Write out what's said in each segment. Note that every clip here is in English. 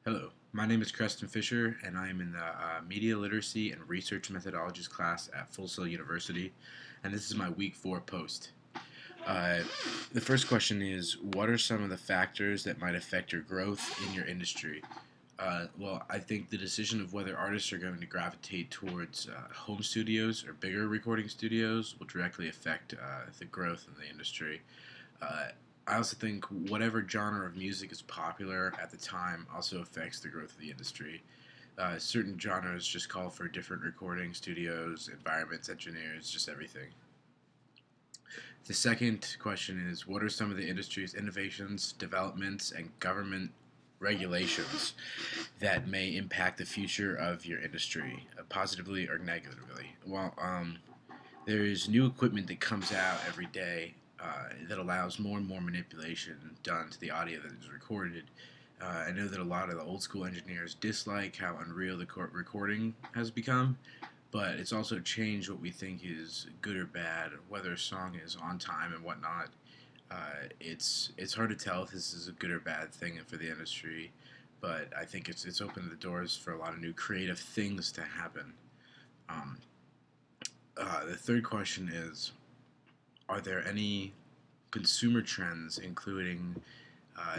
Hello, my name is Kresten Fisher, and I am in the Media Literacy and Research Methodologies class at Full Sail University, and this is my Week 4 post. Uh, the first question is, what are some of the factors that might affect your growth in your industry? I think the decision of whether artists are going to gravitate towards home studios or bigger recording studios will directly affect the growth in the industry. Uh, I also think whatever genre of music is popular at the time also affects the growth of the industry. Certain genres just call for different recording studios, environments, engineers, just everything. The second question is, what are some of the industry's innovations, developments, and government regulations that may impact the future of your industry, positively or negatively? There is new equipment that comes out every day that allows more and more manipulation done to the audio that is recorded. I know that a lot of the old school engineers dislike how unreal the recording has become, but it's also changed what we think is good or bad, whether a song is on time and whatnot. It's hard to tell if this is a good or bad thing for the industry, but I think it's opened the doors for a lot of new creative things to happen. Um, the third question is, are there any consumer trends, including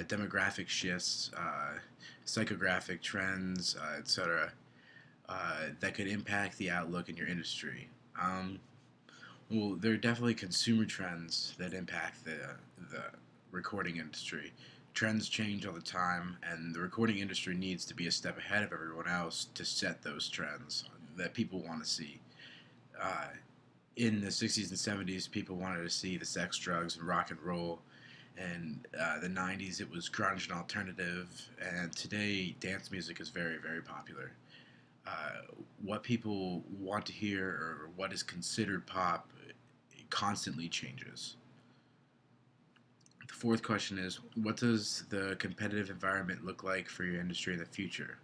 demographic shifts, psychographic trends, etc., that could impact the outlook in your industry? There are definitely consumer trends that impact the recording industry. Trends change all the time, and the recording industry needs to be a step ahead of everyone else to set those trends that people want to see. Uh, in the 60s and 70s, people wanted to see the sex, drugs, and rock and roll. And the 90s, it was grunge and alternative. And today, dance music is very, very popular. What people want to hear or what is considered pop constantly changes. The fourth question is, what does the competitive environment look like for your industry in the future?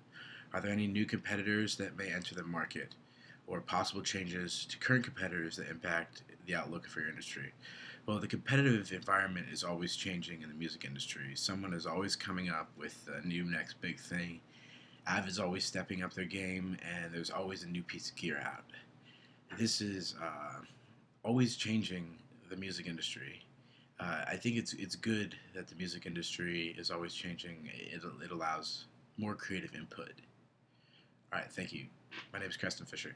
Are there any new competitors that may enter the market, or possible changes to current competitors that impact the outlook for your industry? Well, the competitive environment is always changing in the music industry. Someone is always coming up with a new next big thing. Av is always stepping up their game, and there's always a new piece of gear out. This is always changing the music industry. I think it's good that the music industry is always changing. It allows more creative input. All right, thank you. My name is Kresten Fisher.